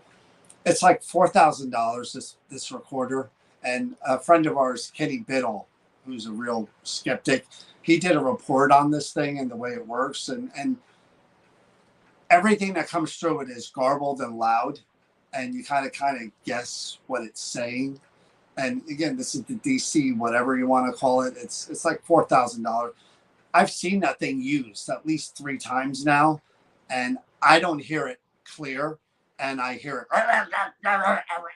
It's like $4,000, this recorder. And a friend of ours, Kenny Biddle, who's a real skeptic, he did a report on this thing and the way it works, and everything that comes through it is garbled and loud, and you kind of guess what it's saying. And again, this is the DC, whatever you want to call it. It's like $4,000. I've seen that thing used at least 3 times now, and I don't hear it clear, and I hear it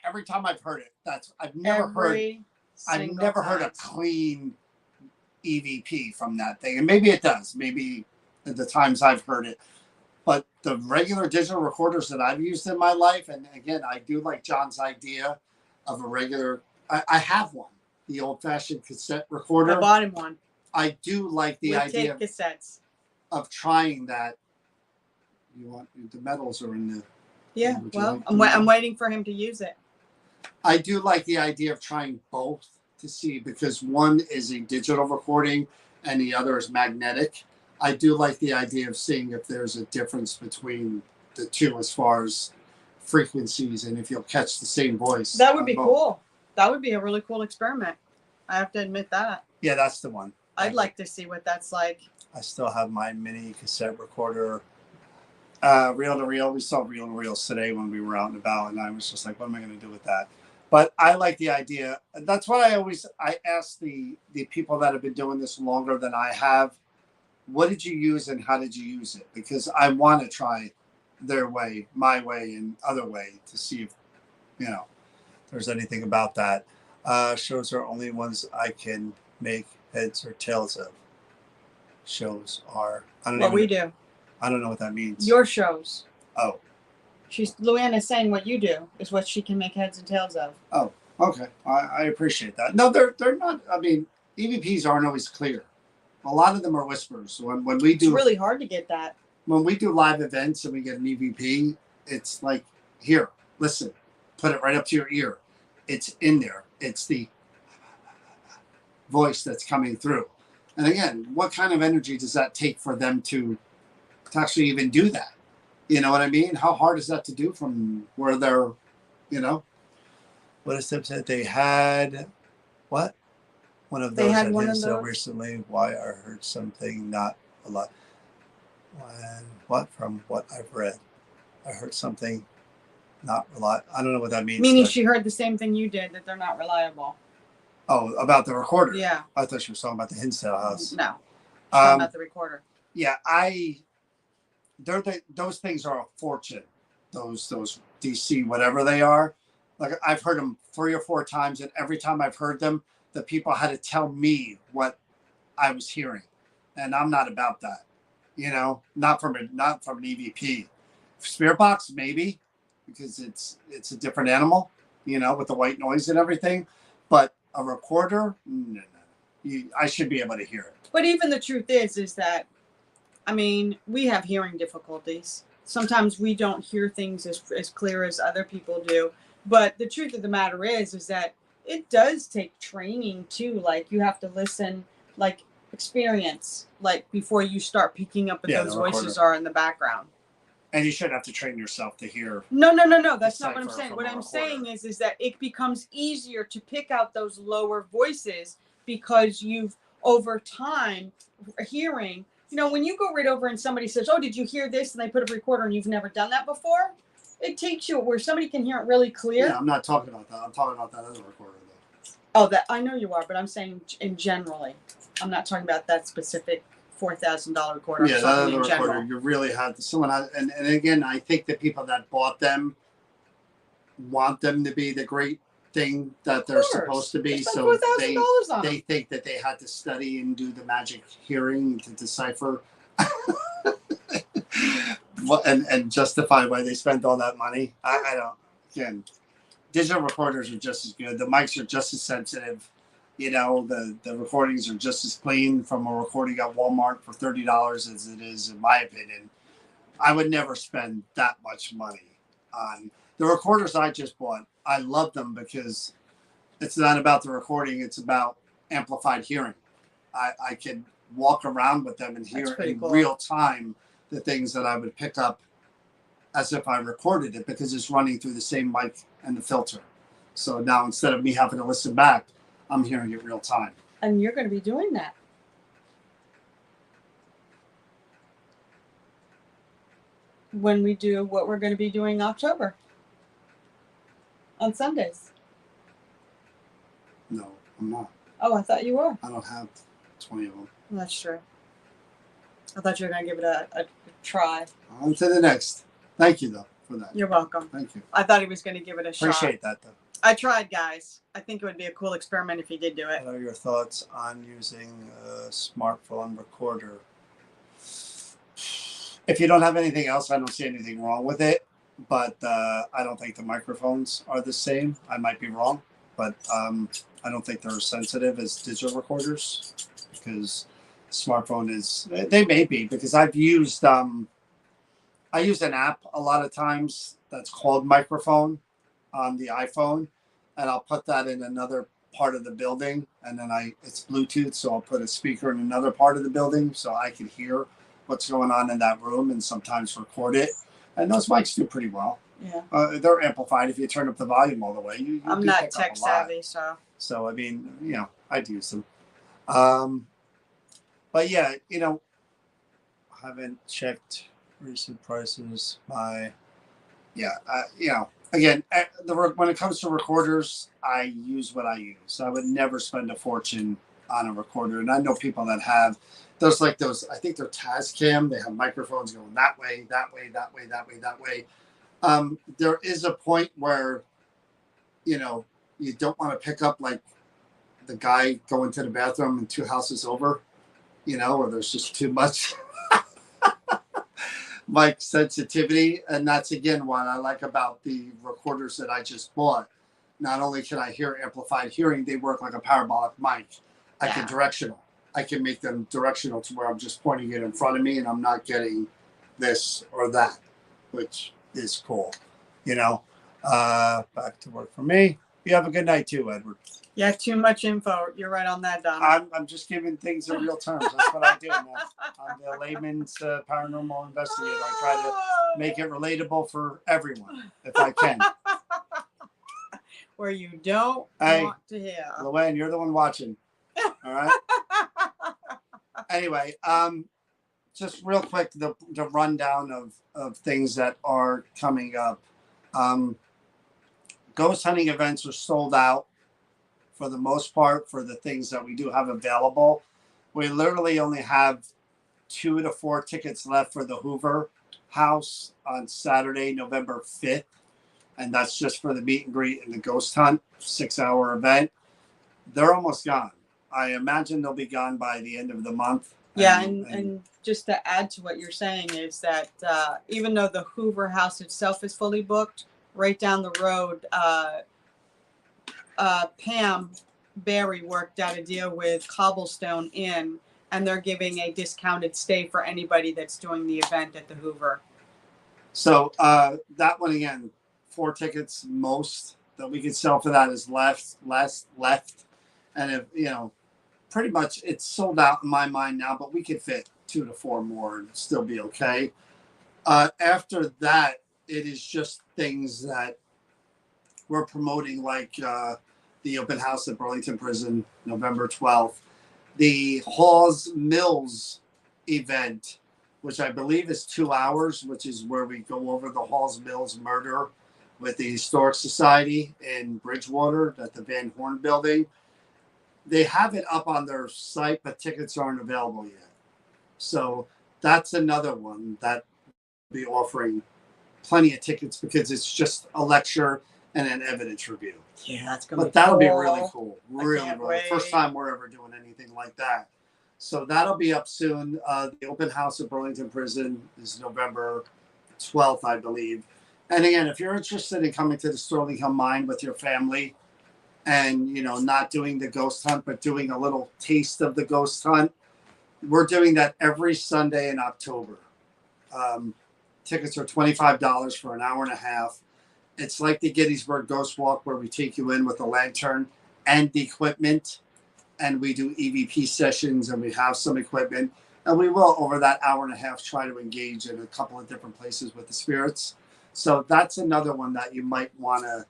every time I've heard it. I've never heard a clean EVP from that thing, and maybe it does. Maybe at the times I've heard it, but the regular digital recorders that I've used in my life, and again, I do like John's idea of a regular. I have one, the old-fashioned cassette recorder. I bought him one. I do like the idea cassettes. Of trying that. You want the medals are in the. Yeah, well, I'm waiting for him to use it. I do like the idea of trying both to see, because one is a digital recording and the other is magnetic. I do like the idea of seeing if there's a difference between the two as far as frequencies and if you'll catch the same voice. That would be cool. That would be a really cool experiment. I have to admit that. Yeah, that's the one. I'd like to see what that's like. I still have my mini cassette recorder. Reel to reel. We saw reel to reels today when we were out and about, and I was just like, what am I going to do with that? But I like the idea. That's what I ask the people that have been doing this longer than I have, what did you use and how did you use it? Because I want to try their way, my way, and other way to see if, there's anything about that. Shows are only ones I can make heads or tails of. Shows are. We do. I don't know what that means. Your shows. Oh. Luanna's saying what you do is what she can make heads and tails of. Oh, okay. I appreciate that. No, they're not. I mean, EVPs aren't always clear. A lot of them are whispers. When we do, it's really hard to get that. When we do live events and we get an EVP, it's like, here, listen, put it right up to your ear. It's in there. It's the voice that's coming through. And again, what kind of energy does that take for them to actually even do that? You know what I mean? How hard is that to do from where they're, What is Tim said? They had, what? One of those at his show recently. Why I heard something, not a lot. From what I've read, I heard something, not a lot. I don't know what that means. Meaning she heard the same thing you did, that they're not reliable. Oh, about the recorder? Yeah. I thought she was talking about the Hinsdale house. No, talking about the recorder. Yeah, those things are a fortune. Those DC, whatever they are. Like I've heard them 3 or 4 times, and every time I've heard them, the people had to tell me what I was hearing, and I'm not about that. Not from an EVP. Spirit box, maybe, because it's a different animal, with the white noise and everything. But a recorder, no. I should be able to hear it. But even the truth is that, I mean, we have hearing difficulties. Sometimes we don't hear things as clear as other people do. But the truth of the matter is that it does take training too. Like you have to listen, like experience, like before you start picking up what those voices are in the background. And you shouldn't have to train yourself to hear. No. That's not what I'm saying. What I'm saying is that it becomes easier to pick out those lower voices because you've over time hearing. When you go right over and somebody says, "Oh, did you hear this?" and they put a recorder and you've never done that before, it takes you where somebody can hear it really clear. Yeah, I'm not talking about that. I'm talking about that other recorder though. Oh, that I know you are, but I'm saying in generally. I'm not talking about that specific $4,000 recorder. Yeah, that other recorder. You really have to. And again, I think the people that bought them want them to be the great thing that they're supposed to be. So they think that they had to study and do the magic hearing to decipher and justify why they spent all that money. I don't. Again, digital recorders are just as good. The mics are just as sensitive. You know, the recordings are just as clean from a recording at Walmart for $30 as it is, in my opinion. I would never spend that much money on the recorders I just bought. I love them because it's not about the recording, it's about amplified hearing. I can walk around with them and hear in cool. real time the things that I would pick up as if I recorded it because it's running through the same mic and the filter. So now instead of me having to listen back, I'm hearing it real time. And you're going to be doing that. When we do what we're going to be doing in October on Sundays. No, I'm not. Oh, I thought you were. I don't have 20 of them. That's true. I thought you were going to give it a try. On to the next. Thank you, though, for that. You're welcome. Thank you. I thought he was going to give it a shot. Appreciate that, though. I tried, guys. I think it would be a cool experiment if you did do it. What are your thoughts on using a smartphone recorder? If you don't have anything else, I don't see anything wrong with it. But I don't think the microphones are the same. I might be wrong, but I don't think they're as sensitive as digital recorders because smartphone is. They may be because I've used. I use an app a lot of times that's called Microphone on the iPhone, and I'll put that in another part of the building, and then it's Bluetooth, so I'll put a speaker in another part of the building so I can hear what's going on in that room and sometimes record it. And those mics do pretty well. Yeah. They're amplified if you turn up the volume all the way. I'm not tech savvy, so. So, I mean, you know, I'd use them. But yeah, you know, I haven't checked recent prices. You know, again, when it comes to recorders, I use what I use. So I would never spend a fortune on a recorder. And I know people that have those, I think they're Tascam. They have microphones going that way, that way, that way, that way, that way. There is a point where, you know, you don't want to pick up like the guy going to the bathroom and two houses over, you know, or there's just too much mic sensitivity. And that's, again, what I like about the recorders that I just bought. Not only can I hear amplified hearing, they work like a parabolic mic. I can directional. I can make them directional to where I'm just pointing it in front of me and I'm not getting this or that, which is cool. You know, back to work for me. You have a good night too, Edward. Yeah, too much info. You're right on that, Donna. I'm just giving things in real terms. That's what I do, man. I'm the layman's paranormal investigator. I try to make it relatable for everyone if I can. Where you don't want to hear. Luann, you're the one watching. All right. Anyway, just real quick, the rundown of things that are coming up. Ghost hunting events are sold out for the most part for the things that we do have available. We literally only have 2 to 4 tickets left for the Hoover House on Saturday, November 5th. And that's just for the meet and greet and the ghost hunt, 6-hour event. They're almost gone. I imagine they'll be gone by the end of the month. Yeah, and just to add to what you're saying is that even though the Hoover House itself is fully booked, right down the road, Pam Barry worked out a deal with Cobblestone Inn, and they're giving a discounted stay for anybody that's doing the event at the Hoover. So that one, again, 4 tickets most that we could sell for that is left. And if, you know, pretty much it's sold out in my mind now, but we could fit 2 to 4 more and still be okay. After that, it is just things that we're promoting, like the open house at Burlington Prison, November 12th. The Halls Mills event, which I believe is 2 hours, which is where we go over the Halls Mills murder with the Historic Society in Bridgewater at the Van Horn building. They have it up on their site, but tickets aren't available yet. So that's another one that will be offering plenty of tickets because it's just a lecture and an evidence review. Yeah, that's going to be cool. But that'll be really cool. Really. Wait. First time we're ever doing anything like that. So that'll be up soon. The open house at Burlington Prison is November 12th, I believe. And again, if you're interested in coming to the Sterling Hill Mine with your family and, you know, not doing the ghost hunt, but doing a little taste of the ghost hunt, we're doing that every Sunday in October. Tickets are $25 for an hour and a half. It's like the Gettysburg Ghost Walk where we take you in with a lantern and the equipment, and we do EVP sessions, and we have some equipment. And we will, over that hour and a half, try to engage in a couple of different places with the spirits. So that's another one that you might want to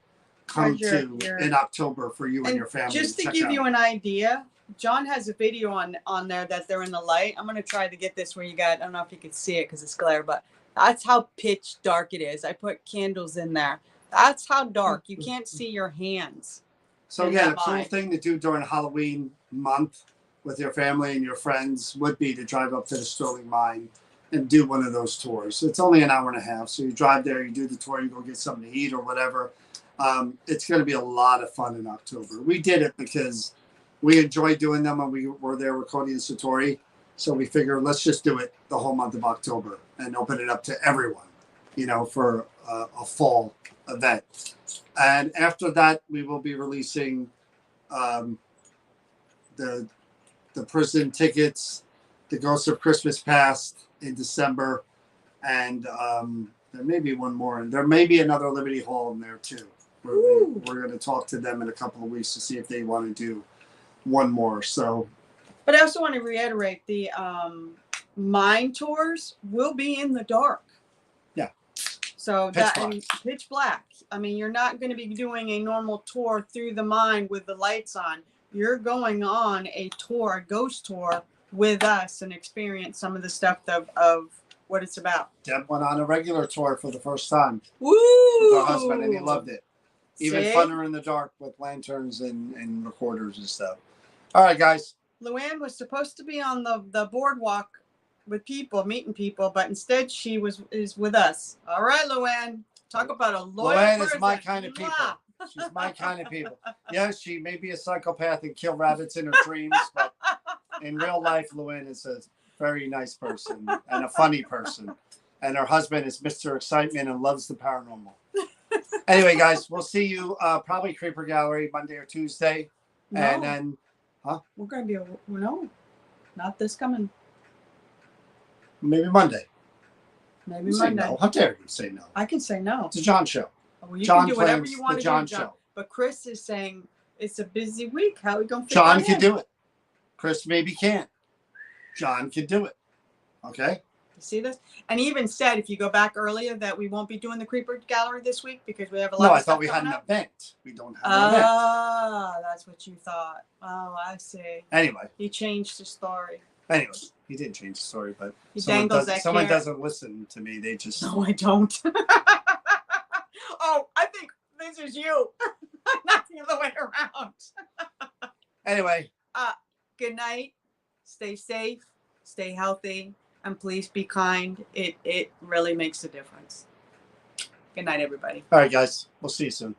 come to in October for you and your family. Just to give you an idea, John has a video on there that they're in the light. I'm going to try to get this where you got, I don't know if you can see it because it's glare, but that's how pitch dark it is. I put candles in there. That's how dark. You can't see your hands. So yeah, a cool thing to do during Halloween month with your family and your friends would be to drive up to the Sterling Mine and do one of those tours. It's only an hour and a half. So you drive there, you do the tour, you go get something to eat or whatever. It's going to be a lot of fun in October. We did it because we enjoy doing them when we were there with Cody and Satori. So we figured let's just do it the whole month of October and open it up to everyone, you know, for a fall event. And after that, we will be releasing the prison tickets, the Ghost of Christmas Past in December, and there may be one more, and there may be another Liberty Hall in there too. We're going to talk to them in a couple of weeks to see if they want to do one more. So, but I also want to reiterate the mine tours will be in the dark. Yeah. So pitch black. I mean, you're not going to be doing a normal tour through the mine with the lights on. You're going on a tour, a ghost tour with us and experience some of the stuff of what it's about. Deb went on a regular tour for the first time. Woo! With her husband, and he loved it. Even funner in the dark with lanterns and recorders and stuff. All right, guys. Luann was supposed to be on the boardwalk with people, meeting people, but instead she is with us. All right, Luann. Talk about a loyal person. Luann is my kind of people. She's my kind of people. Yes, she may be a psychopath and kill rabbits in her dreams, but in real life, Luann is a very nice person and a funny person. And her husband is Mr. Excitement and loves the paranormal. Anyway, guys, we'll see you probably Creeper Gallery Monday or Tuesday. No. And then, we're going to be, no, not this coming. Maybe Monday. Maybe Monday. No. How dare you say no? I can say no. It's a John show. Well, you can do whatever you want to do, John. Show. But Chris is saying it's a busy week. How are we going to fit John can do it. Chris maybe can't. John can do it. Okay? You see this? And he even said, if you go back earlier, that we won't be doing the Creeper Gallery this week because we have a lot of stuff. No, I thought we had an event. We don't have an event. Ah, that's what you thought. Oh, I see. Anyway. He changed the story. Anyway, he did change the story, but someone doesn't listen to me. They just... No, I don't. Oh, I think this is you. Not the other way around. Anyway. Good night. Stay safe. Stay healthy. And please be kind. It really makes a difference. Good night, everybody. All right, guys. We'll see you soon.